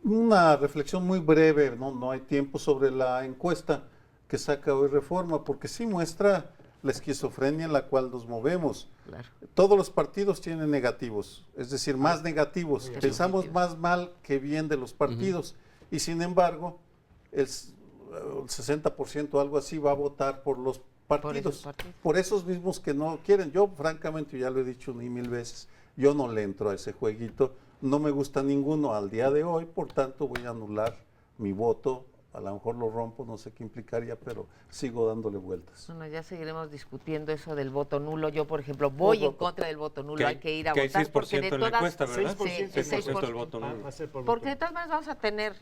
Una reflexión muy breve, no hay tiempo, sobre la encuesta que saca hoy Reforma, porque sí muestra la esquizofrenia en la cual nos movemos. Claro. Todos los partidos tienen negativos, es decir, más negativos. Pensamos más mal que bien de los partidos, y sin embargo, el 60% o algo así va a votar por los partidos, por esos mismos que no quieren. Yo, francamente, ya lo he dicho ni mil veces, yo no le entro a ese jueguito, no me gusta ninguno al día de hoy, por tanto voy a anular mi voto. A lo mejor lo rompo, no sé qué implicaría, pero sigo dándole vueltas. Bueno, ya seguiremos discutiendo eso del voto nulo. Yo, por ejemplo, voy en contra del voto nulo. Hay que ir a votar. Hay 6% porque de todas, en la encuesta, ¿verdad? 6% del voto nulo. Porque de todas maneras vamos a tener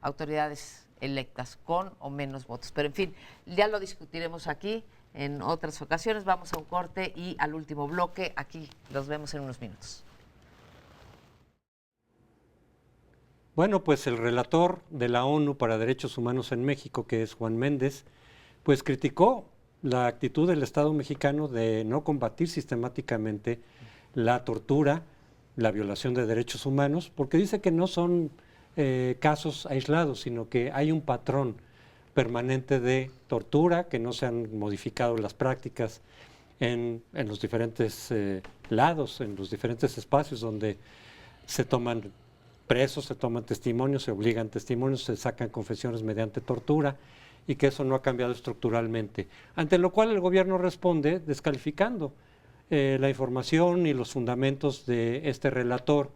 autoridades electas con o menos votos. Pero, en fin, ya lo discutiremos aquí. en otras ocasiones. Vamos a un corte y al último bloque. Aquí los vemos en unos minutos. Bueno, pues el relator de la ONU para Derechos Humanos en México, que es Juan Méndez, pues criticó la actitud del Estado mexicano de no combatir sistemáticamente la tortura, la violación de derechos humanos, porque dice que no son casos aislados, sino que hay un patrón permanente de tortura, que no se han modificado las prácticas en los diferentes lados, en los diferentes espacios donde se toman presos, se toman testimonios, se obligan testimonios, se sacan confesiones mediante tortura, y que eso no ha cambiado estructuralmente. Ante lo cual el gobierno responde descalificando la información y los fundamentos de este relator,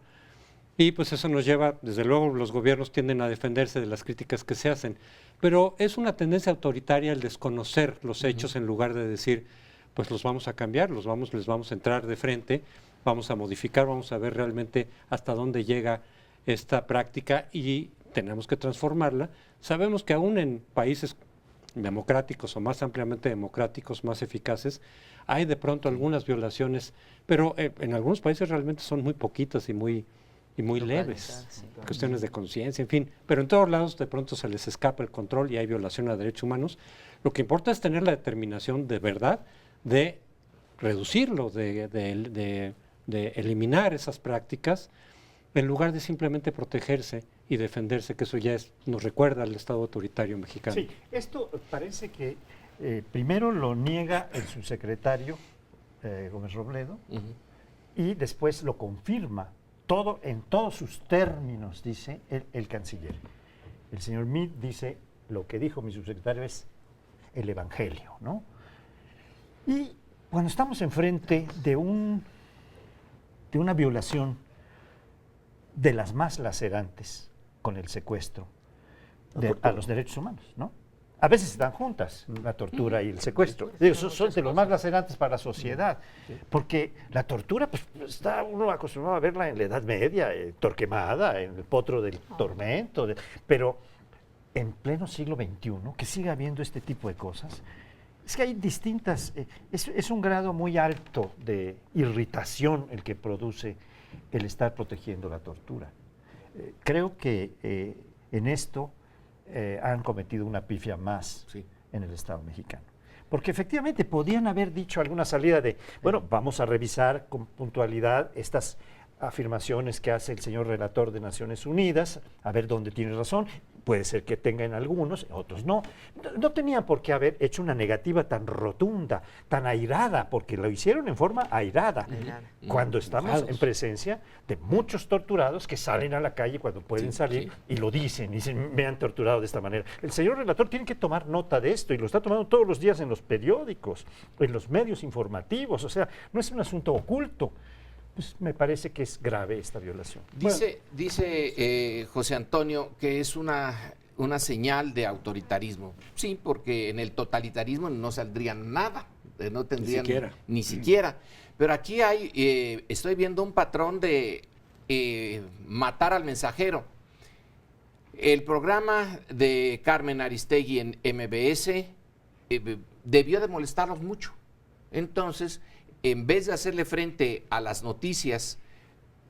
y pues eso nos lleva, desde luego los gobiernos tienden a defenderse de las críticas que se hacen, pero es una tendencia autoritaria el desconocer los hechos en lugar de decir, pues los vamos a cambiar, les vamos a entrar de frente, vamos a modificar, vamos a ver realmente hasta dónde llega esta práctica y tenemos que transformarla. Sabemos que aún en países democráticos o más ampliamente democráticos, más eficaces, hay de pronto algunas violaciones, pero en algunos países realmente son muy poquitas y muy leves, Sí. cuestiones de conciencia, en fin, pero en todos lados de pronto se les escapa el control y hay violación a derechos humanos. Lo que importa es tener la determinación de verdad de reducirlo, de eliminar esas prácticas, en lugar de simplemente protegerse y defenderse, que eso ya nos recuerda al Estado autoritario mexicano. Sí, esto parece que primero lo niega el subsecretario Gómez Robledo y después lo confirma en todos sus términos, dice el canciller. El señor Meade dice, lo que dijo mi subsecretario es el evangelio, ¿no? Y cuando estamos enfrente de una violación de las más lacerantes con el secuestro a los derechos humanos, ¿no? A veces están juntas, la tortura y el secuestro. Digo, son de los más lacerantes para la sociedad, porque la tortura, pues está uno acostumbrado a verla en la Edad Media, Torquemada, en el potro del tormento, pero en pleno siglo XXI, que siga habiendo este tipo de cosas, es que hay distintas, es un grado muy alto de irritación el que produce el estar protegiendo la tortura. Creo que en esto han cometido una pifia más en el Estado mexicano. Porque efectivamente podían haber dicho alguna salida de, bueno, vamos a revisar con puntualidad estas afirmaciones que hace el señor relator de Naciones Unidas, a ver dónde tiene razón. Puede ser que tengan algunos, otros no. No tenían por qué haber hecho una negativa tan rotunda, tan airada, porque lo hicieron en forma airada. Cuando estamos en presencia de muchos torturados que salen a la calle cuando pueden salir y lo dicen me han torturado de esta manera. El señor relator tiene que tomar nota de esto y lo está tomando todos los días en los periódicos, en los medios informativos, o sea, no es un asunto oculto. Pues me parece que es grave esta violación. Dice José Antonio que es una señal de autoritarismo. Sí, porque en el totalitarismo no saldría nada, no tendrían ni siquiera. Pero aquí estoy viendo un patrón de matar al mensajero. El programa de Carmen Aristegui en MBS debió de molestarlos mucho. Entonces, en vez de hacerle frente a las noticias,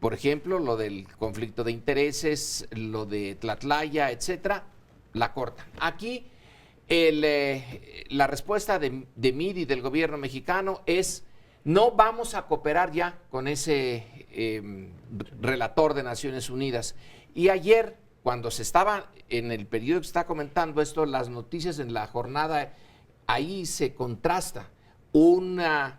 por ejemplo, lo del conflicto de intereses, lo de Tlatlaya, etcétera, la cortan. Aquí la respuesta de Meade y del gobierno mexicano es: no vamos a cooperar ya con ese relator de Naciones Unidas. Y ayer, cuando se estaba en el periodo que está comentando esto, las noticias en la jornada, ahí se contrasta una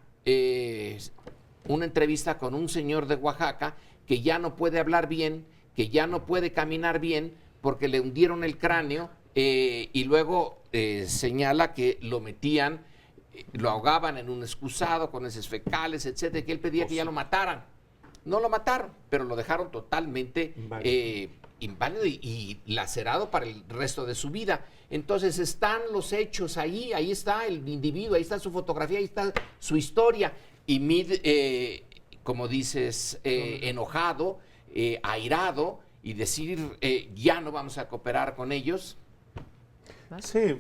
entrevista con un señor de Oaxaca que ya no puede hablar bien, que ya no puede caminar bien porque le hundieron el cráneo y luego señala que lo metían, lo ahogaban en un excusado con heces fecales, etcétera, que él pedía que ya lo mataran. No lo mataron, pero lo dejaron totalmente inválido y lacerado para el resto de su vida. Entonces están los hechos ahí está el individuo, ahí está su fotografía, ahí está su historia. Y Meade, como dices, enojado, airado, y decir ya no vamos a cooperar con ellos. Sí,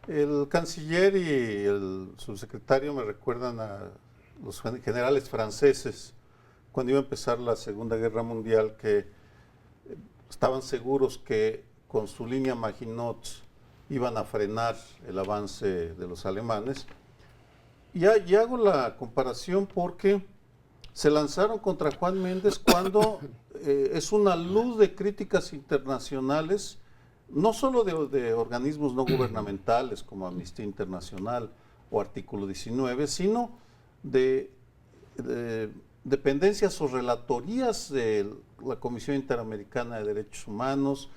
El canciller y el subsecretario me recuerdan a los generales franceses cuando iba a empezar la Segunda Guerra Mundial, que estaban seguros que con su línea Maginot iban a frenar el avance de los alemanes. Y hago la comparación porque se lanzaron contra Juan Méndez cuando es una luz de críticas internacionales, no solo de organismos no gubernamentales como Amnistía Internacional o Artículo 19, sino de dependencias o relatorías de la Comisión Interamericana de Derechos Humanos,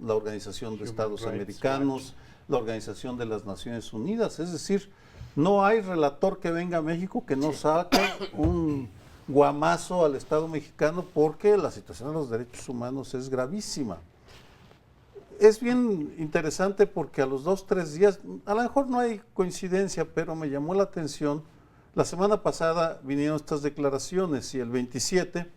la Organización de Estados Americanos, la Organización de las Naciones Unidas. Es decir, no hay relator que venga a México que no saque un guamazo al Estado mexicano porque la situación de los derechos humanos es gravísima. Es bien interesante porque a los 2 o 3 días, a lo mejor no hay coincidencia, pero me llamó la atención, la semana pasada vinieron estas declaraciones y el 27,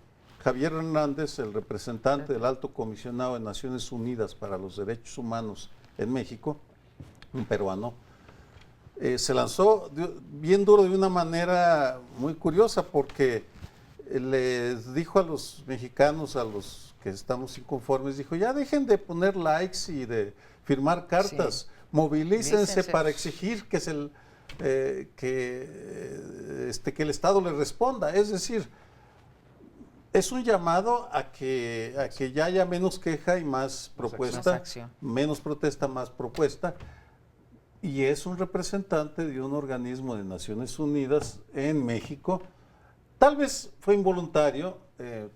Javier Hernández, el representante del Alto Comisionado de Naciones Unidas para los Derechos Humanos en México, un peruano, se lanzó bien duro de una manera muy curiosa porque les dijo a los mexicanos, a los que estamos inconformes, dijo, ya dejen de poner likes y de firmar cartas, movilícense para exigir que el Estado le responda. Es decir, es un llamado a que ya haya menos queja y más propuesta, menos protesta, más propuesta. Y es un representante de un organismo de Naciones Unidas en México. Tal vez fue involuntario,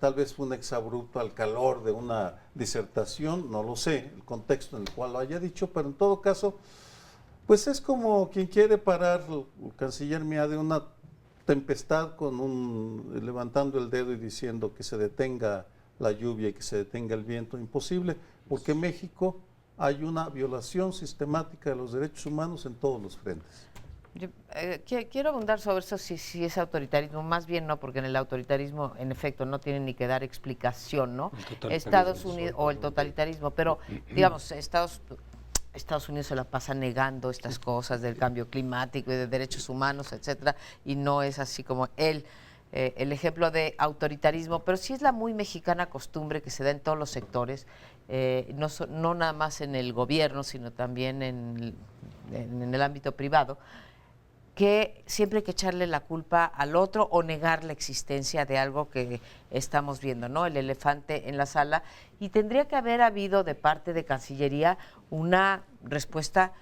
tal vez fue un exabrupto al calor de una disertación, no lo sé, el contexto en el cual lo haya dicho, pero en todo caso, pues es como quien quiere parar, el canciller Miade, una tempestad levantando el dedo y diciendo que se detenga la lluvia y que se detenga el viento. Imposible, porque en México hay una violación sistemática de los derechos humanos en todos los frentes. Yo, quiero abundar sobre eso, si es autoritarismo, más bien no, porque en el autoritarismo, en efecto, no tienen ni que dar explicación, ¿no? Estados Unidos, o el totalitarismo, pero, digamos, Estados Unidos se la pasa negando estas cosas del cambio climático y de derechos humanos, etcétera, y no es así como el ejemplo de autoritarismo, pero sí es la muy mexicana costumbre que se da en todos los sectores, no nada más en el gobierno, sino también en el ámbito privado, que siempre hay que echarle la culpa al otro o negar la existencia de algo que estamos viendo, ¿no? El elefante en la sala. Y tendría que haber habido de parte de Cancillería una respuesta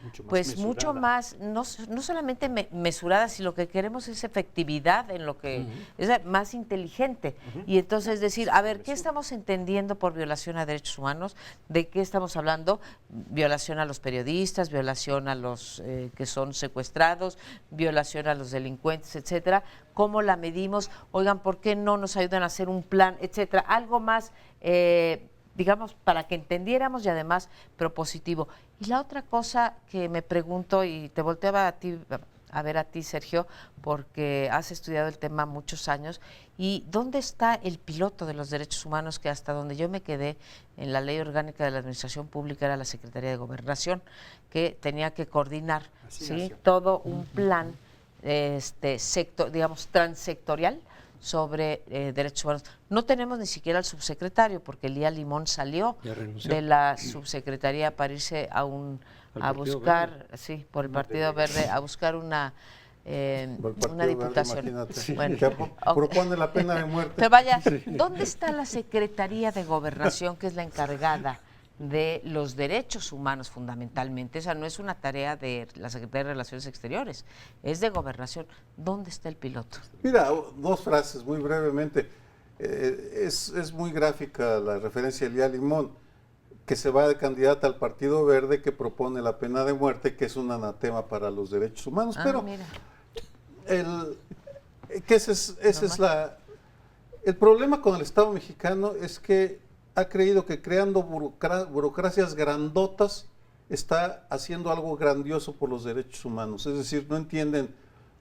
mucho más, no solamente mesurada, si lo que queremos es efectividad en lo que es más inteligente. Y entonces decir, a ver, ¿qué estamos entendiendo por violación a derechos humanos? ¿De qué estamos hablando? Violación a los periodistas, violación a los que son secuestrados, violación a los delincuentes, etcétera. ¿Cómo la medimos? Oigan, ¿por qué no nos ayudan a hacer un plan, etcétera? Algo más digamos, para que entendiéramos y además propositivo. Y la otra cosa que me pregunto, y te volteaba a ver a ti, Sergio, porque has estudiado el tema muchos años, y ¿dónde está el piloto de los derechos humanos que hasta donde yo me quedé en la Ley Orgánica de la Administración Pública era la Secretaría de Gobernación, que tenía que coordinar todo un plan digamos, transsectorial sobre derechos humanos. No tenemos ni siquiera al subsecretario, porque Lía Limón salió de la subsecretaría para irse a buscar, por el Partido Verde, a buscar una diputación. Verde, bueno, que propone la pena de muerte. Pero vaya, ¿dónde está la Secretaría de Gobernación, que es la encargada de los derechos humanos fundamentalmente? Esa no es una tarea de la Secretaría de Relaciones Exteriores, es de Gobernación. ¿Dónde está el piloto? Mira, 2 frases muy brevemente. Es muy gráfica la referencia de Lía Limón, que se va de candidata al Partido Verde, que propone la pena de muerte, que es un anatema para los derechos humanos. Pero mira. El problema con el Estado mexicano es que ha creído que creando burocracias grandotas está haciendo algo grandioso por los derechos humanos. Es decir, no entienden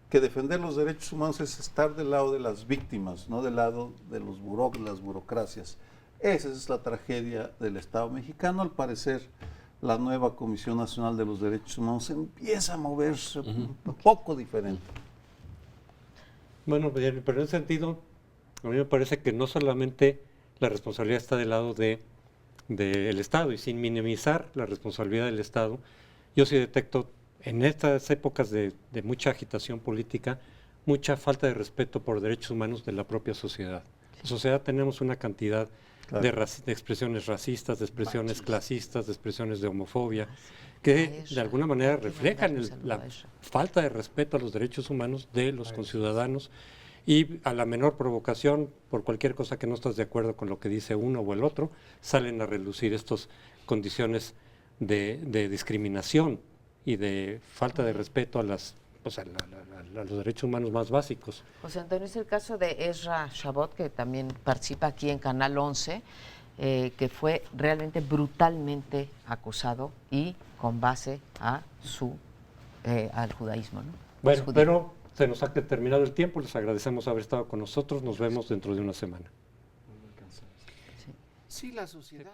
que defender los derechos humanos es estar del lado de las víctimas, no del lado de las burocracias. Esa es la tragedia del Estado mexicano. Al parecer, la nueva Comisión Nacional de los Derechos Humanos empieza a moverse un poco diferente. Bueno, pero en ese sentido, a mí me parece que no solamente la responsabilidad está del lado del Estado, y sin minimizar la responsabilidad del Estado, yo sí detecto en estas épocas de mucha agitación política, mucha falta de respeto por derechos humanos de la propia sociedad. En la sociedad tenemos una cantidad de expresiones racistas, de expresiones clasistas, de expresiones de homofobia, que de alguna manera reflejan la falta de respeto a los derechos humanos de los conciudadanos, y a la menor provocación, por cualquier cosa que no estás de acuerdo con lo que dice uno o el otro, salen a relucir estas condiciones de discriminación y de falta de respeto a los derechos humanos más básicos. José Antonio, es el caso de Ezra Shabot, que también participa aquí en Canal 11, que fue realmente brutalmente acosado y con base a al judaísmo, ¿no? Bueno, pero se nos ha terminado el tiempo, les agradecemos haber estado con nosotros, nos vemos dentro de una semana. Sí, la sociedad.